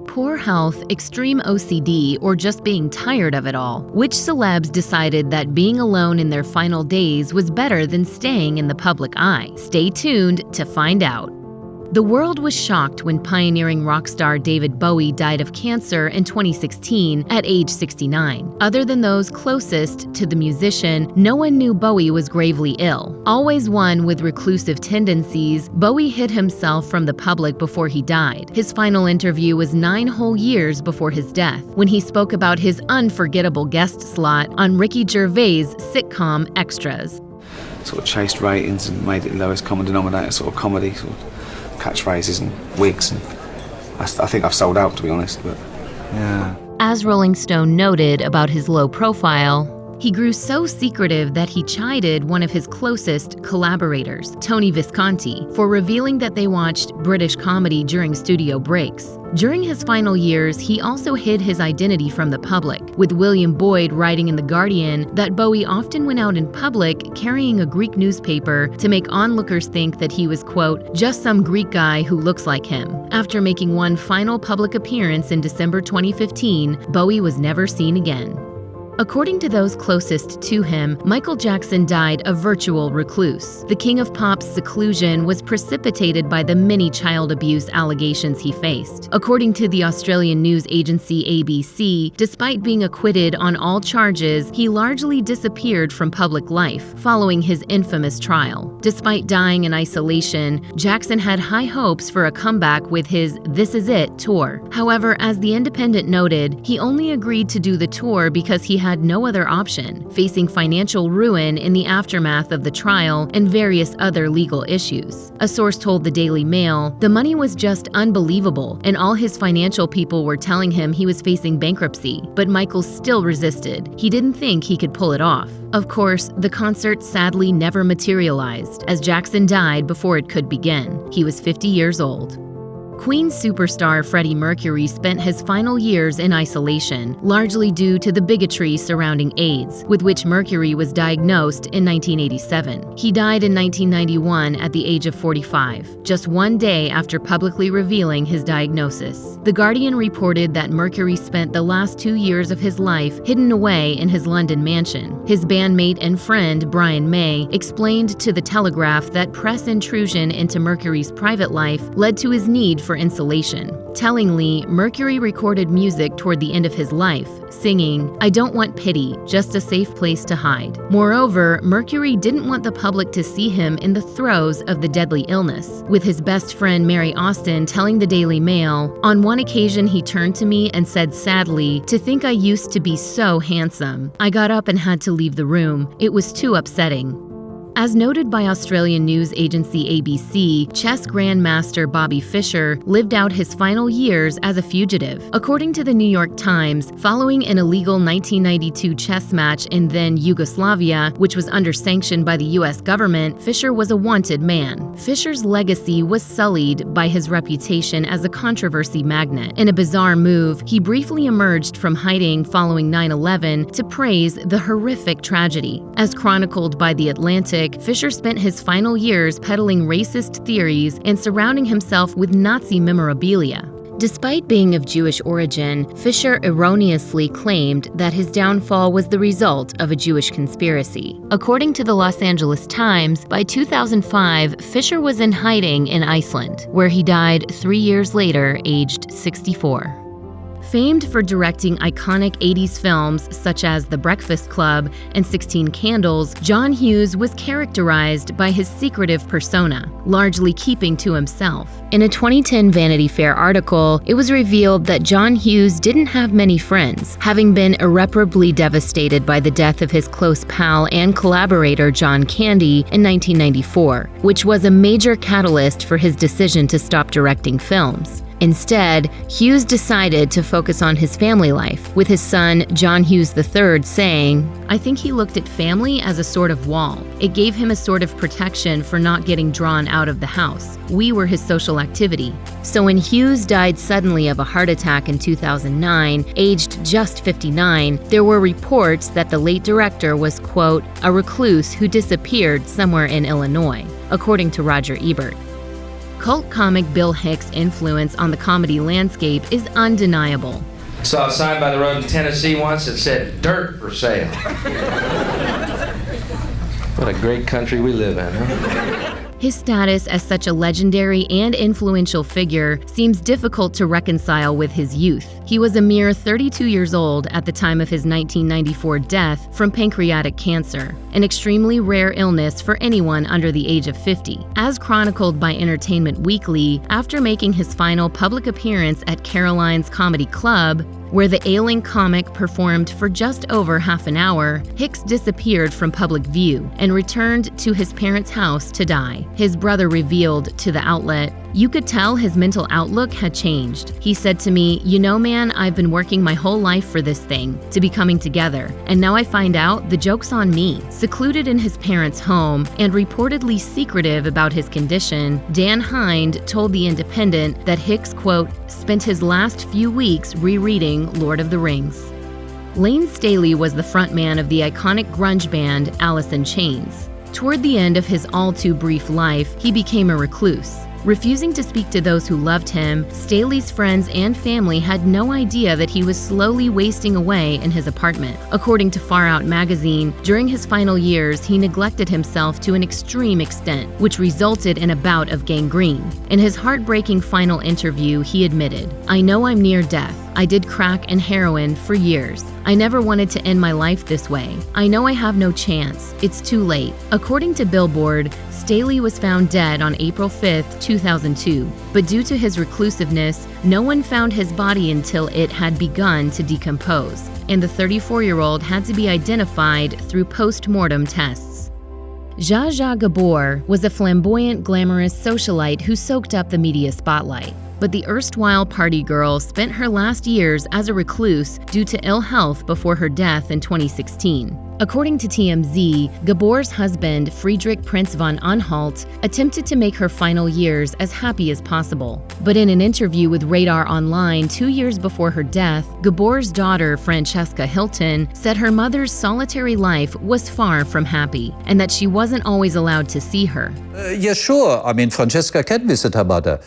Poor health, extreme OCD, or just being tired of it all? Which celebs decided that being alone in their final days was better than staying in the public eye? Stay tuned to find out. The world was shocked when pioneering rock star David Bowie died of cancer in 2016 at age 69. Other than those closest to the musician, no one knew Bowie was gravely ill. Always one with reclusive tendencies, Bowie hid himself from the public before he died. His final interview was 9 whole years before his death, when he spoke about his unforgettable guest slot on Ricky Gervais' sitcom Extras. Sort of chased ratings and made it lowest common denominator sort of comedy, sort of catchphrases and wigs, and I think I've sold out, to be honest, but yeah. As Rolling Stone noted about his low profile, he grew so secretive that he chided one of his closest collaborators, Tony Visconti, for revealing that they watched British comedy during studio breaks. During his final years, he also hid his identity from the public, with William Boyd writing in The Guardian that Bowie often went out in public carrying a Greek newspaper to make onlookers think that he was, quote, just some Greek guy who looks like him. After making one final public appearance in December 2015, Bowie was never seen again. According to those closest to him, Michael Jackson died a virtual recluse. The king of pop's seclusion was precipitated by the many child abuse allegations he faced. According to the Australian news agency ABC, despite being acquitted on all charges, he largely disappeared from public life following his infamous trial. Despite dying in isolation, Jackson had high hopes for a comeback with his This Is It tour. However, as The Independent noted, he only agreed to do the tour because he had no other option, facing financial ruin in the aftermath of the trial and various other legal issues. A source told the Daily Mail, the money was just unbelievable, and all his financial people were telling him he was facing bankruptcy, but Michael still resisted. He didn't think he could pull it off. Of course, the concert sadly never materialized, as Jackson died before it could begin. He was 50 years old. Queen superstar Freddie Mercury spent his final years in isolation, largely due to the bigotry surrounding AIDS, with which Mercury was diagnosed in 1987. He died in 1991 at the age of 45, just one day after publicly revealing his diagnosis. The Guardian reported that Mercury spent the last 2 years of his life hidden away in his London mansion. His bandmate and friend, Brian May, explained to The Telegraph that press intrusion into Mercury's private life led to his need for insulation. Tellingly, Mercury recorded music toward the end of his life, singing, "I don't want pity, just a safe place to hide." Moreover, Mercury didn't want the public to see him in the throes of the deadly illness, with his best friend Mary Austin telling the Daily Mail, "On one occasion he turned to me and said sadly, 'To think I used to be so handsome.' I got up and had to leave the room. It was too upsetting." As noted by Australian news agency ABC, chess grandmaster Bobby Fischer lived out his final years as a fugitive. According to the New York Times, following an illegal 1992 chess match in then Yugoslavia, which was under sanction by the US government, Fischer was a wanted man. Fischer's legacy was sullied by his reputation as a controversy magnet. In a bizarre move, he briefly emerged from hiding following 9/11 to praise the horrific tragedy. As chronicled by The Atlantic, Fischer spent his final years peddling racist theories and surrounding himself with Nazi memorabilia. Despite being of Jewish origin, Fischer erroneously claimed that his downfall was the result of a Jewish conspiracy. According to the Los Angeles Times, by 2005, Fischer was in hiding in Iceland, where he died 3 years later, aged 64. Famed for directing iconic 80s films such as The Breakfast Club and 16 Candles, John Hughes was characterized by his secretive persona, largely keeping to himself. In a 2010 Vanity Fair article, it was revealed that John Hughes didn't have many friends, having been irreparably devastated by the death of his close pal and collaborator John Candy in 1994, which was a major catalyst for his decision to stop directing films. Instead, Hughes decided to focus on his family life, with his son, John Hughes III, saying, "I think he looked at family as a sort of wall. It gave him a sort of protection for not getting drawn out of the house. We were his social activity." So when Hughes died suddenly of a heart attack in 2009, aged just 59, there were reports that the late director was, quote, "a recluse who disappeared somewhere in Illinois," according to Roger Ebert. Cult comic Bill Hicks' influence on the comedy landscape is undeniable. Saw a sign by the road in Tennessee once that said, "Dirt for sale." What a great country we live in, huh? His status as such a legendary and influential figure seems difficult to reconcile with his youth. He was a mere 32 years old at the time of his 1994 death from pancreatic cancer, an extremely rare illness for anyone under the age of 50. As chronicled by Entertainment Weekly, after making his final public appearance at Caroline's Comedy Club, where the ailing comic performed for just over half an hour, Hicks disappeared from public view and returned to his parents' house to die. His brother revealed to the outlet, "You could tell his mental outlook had changed. He said to me, 'You know, man, I've been working my whole life for this thing, to be coming together, and now I find out the joke's on me.'" Secluded in his parents' home and reportedly secretive about his condition, Dan Hind told The Independent that Hicks, quote, "spent his last few weeks rereading Lord of the Rings." Layne Staley was the frontman of the iconic grunge band Alice in Chains. Toward the end of his all-too-brief life, he became a recluse. Refusing to speak to those who loved him, Staley's friends and family had no idea that he was slowly wasting away in his apartment. According to Far Out magazine, during his final years, he neglected himself to an extreme extent, which resulted in a bout of gangrene. In his heartbreaking final interview, he admitted, "I know I'm near death. I did crack and heroin for years. I never wanted to end my life this way. I know I have no chance. It's too late." According to Billboard, Staley was found dead on April 5, 2002, but due to his reclusiveness, no one found his body until it had begun to decompose, and the 34-year-old had to be identified through post-mortem tests. Zsa Zsa Gabor was a flamboyant, glamorous socialite who soaked up the media spotlight. But the erstwhile party girl spent her last years as a recluse due to ill health before her death in 2016. According to TMZ, Gabor's husband, Friedrich Prince von Anhalt, attempted to make her final years as happy as possible. But in an interview with Radar Online 2 years before her death, Gabor's daughter, Francesca Hilton, said her mother's solitary life was far from happy, and that she wasn't always allowed to see her. Yeah, sure. I mean, Francesca can visit her mother.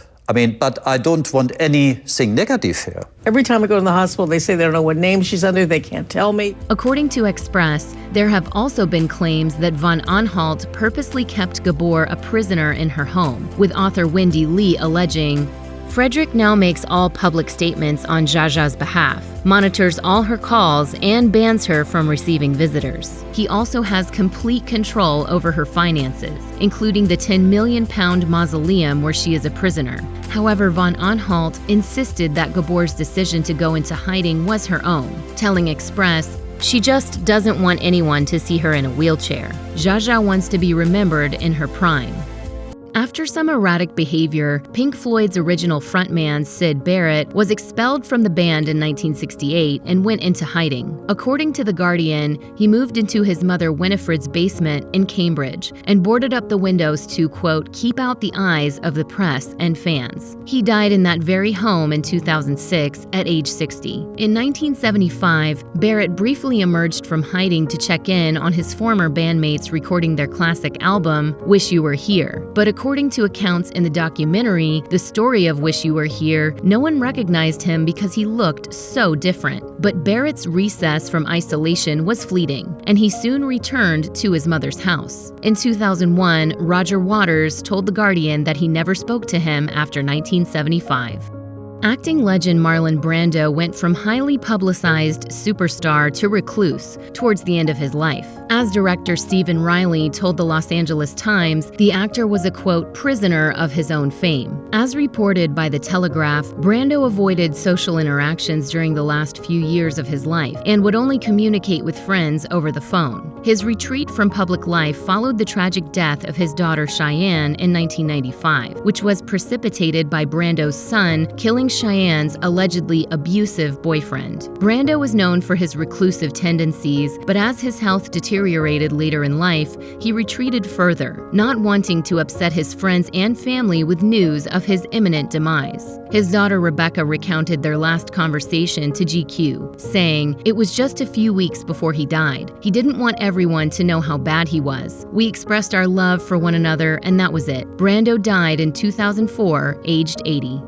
But I don't want anything negative here. Every time I go to the hospital, they say they don't know what name she's under, they can't tell me. According to Express, there have also been claims that von Anhalt purposely kept Gabor a prisoner in her home, with author Wendy Lee alleging, "Frederick now makes all public statements on Zsa Zsa's behalf, monitors all her calls, and bans her from receiving visitors. He also has complete control over her finances, including the £10 million mausoleum where she is a prisoner." However, von Anhalt insisted that Gabor's decision to go into hiding was her own, telling Express, "She just doesn't want anyone to see her in a wheelchair. Zsa Zsa wants to be remembered in her prime." After some erratic behavior, Pink Floyd's original frontman, Syd Barrett, was expelled from the band in 1968 and went into hiding. According to The Guardian, he moved into his mother Winifred's basement in Cambridge and boarded up the windows to, quote, "keep out the eyes of the press and fans." He died in that very home in 2006 at age 60. In 1975, Barrett briefly emerged from hiding to check in on his former bandmates recording their classic album, Wish You Were Here. But according to accounts in the documentary, The Story of Wish You Were Here, no one recognized him because he looked so different. But Barrett's recess from isolation was fleeting, and he soon returned to his mother's house. In 2001, Roger Waters told The Guardian that he never spoke to him after 1975. Acting legend Marlon Brando went from highly publicized superstar to recluse towards the end of his life. As director Stephen Riley told the Los Angeles Times, the actor was a, quote, prisoner of his own fame. As reported by The Telegraph, Brando avoided social interactions during the last few years of his life and would only communicate with friends over the phone. His retreat from public life followed the tragic death of his daughter Cheyenne in 1995, which was precipitated by Brando's son killing Cheyenne's allegedly abusive boyfriend. Brando was known for his reclusive tendencies, but as his health deteriorated later in life, he retreated further, not wanting to upset his friends and family with news of his imminent demise. His daughter Rebecca recounted their last conversation to GQ, saying, "It was just a few weeks before he died. He didn't want everyone to know how bad he was. We expressed our love for one another, and that was it." Brando died in 2004, aged 80.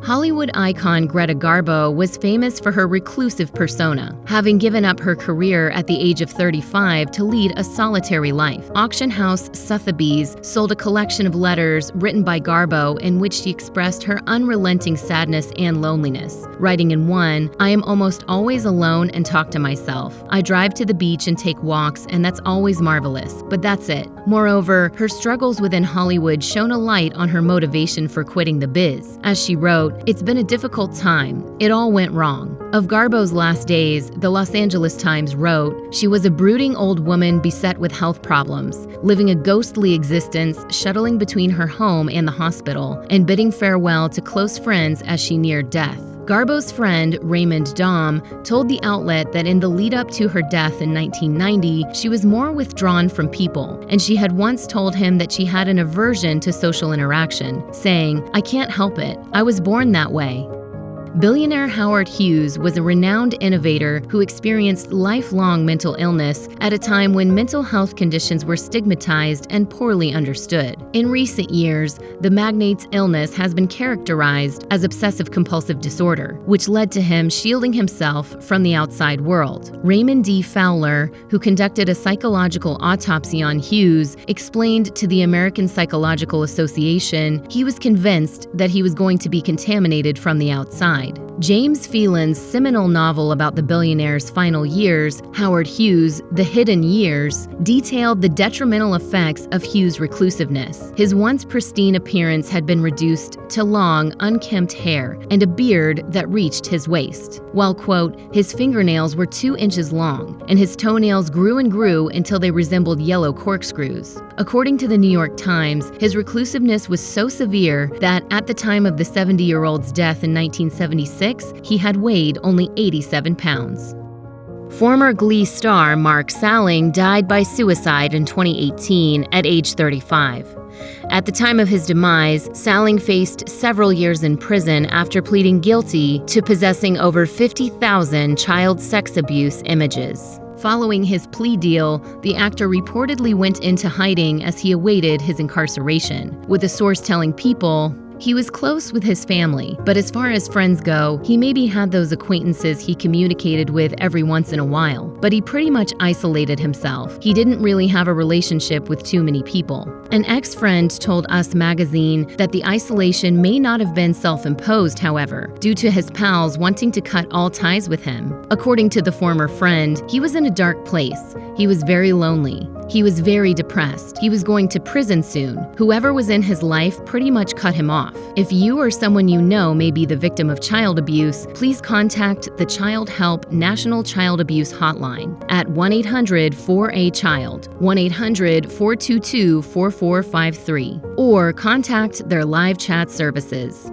Hollywood icon Greta Garbo was famous for her reclusive persona, having given up her career at the age of 35 to lead a solitary life. Auction house Sotheby's sold a collection of letters written by Garbo in which she expressed her unrelenting sadness and loneliness, writing in one, "I am almost always alone and talk to myself. I drive to the beach and take walks, and that's always marvelous, but that's it." Moreover, her struggles within Hollywood shone a light on her motivation for quitting the biz. As she wrote, "It's been a difficult time. It all went wrong." Of Garbo's last days, the Los Angeles Times wrote, "She was a brooding old woman beset with health problems, living a ghostly existence, shuttling between her home and the hospital, and bidding farewell to close friends as she neared death." Garbo's friend, Raymond Daum, told the outlet that in the lead-up to her death in 1990, she was more withdrawn from people, and she had once told him that she had an aversion to social interaction, saying, "I can't help it. I was born that way." Billionaire Howard Hughes was a renowned innovator who experienced lifelong mental illness at a time when mental health conditions were stigmatized and poorly understood. In recent years, the magnate's illness has been characterized as obsessive-compulsive disorder, which led to him shielding himself from the outside world. Raymond D. Fowler, who conducted a psychological autopsy on Hughes, explained to the American Psychological Association he was convinced that he was going to be contaminated from the outside. James Phelan's seminal novel about the billionaire's final years, Howard Hughes' The Hidden Years, detailed the detrimental effects of Hughes' reclusiveness. His once pristine appearance had been reduced to long, unkempt hair and a beard that reached his waist, while, quote, "his fingernails were 2 inches long, and his toenails grew and grew until they resembled yellow corkscrews." According to the New York Times, his reclusiveness was so severe that at the time of the 70-year-old's death in 1976, he had weighed only 87 pounds. Former Glee star Mark Salling died by suicide in 2018 at age 35. At the time of his demise, Salling faced several years in prison after pleading guilty to possessing over 50,000 child sex abuse images. Following his plea deal, the actor reportedly went into hiding as he awaited his incarceration, with a source telling People, "He was close with his family, but as far as friends go, he maybe had those acquaintances he communicated with every once in a while, but he pretty much isolated himself. He didn't really have a relationship with too many people." An ex-friend told Us Magazine that the isolation may not have been self-imposed, however, due to his pals wanting to cut all ties with him. According to the former friend, he was in a dark place. He was very lonely. He was very depressed. He was going to prison soon. Whoever was in his life pretty much cut him off. If you or someone you know may be the victim of child abuse, please contact the Child Help National Child Abuse Hotline at 1-800-4A-CHILD, 1-800-422-4453, or contact their live chat services.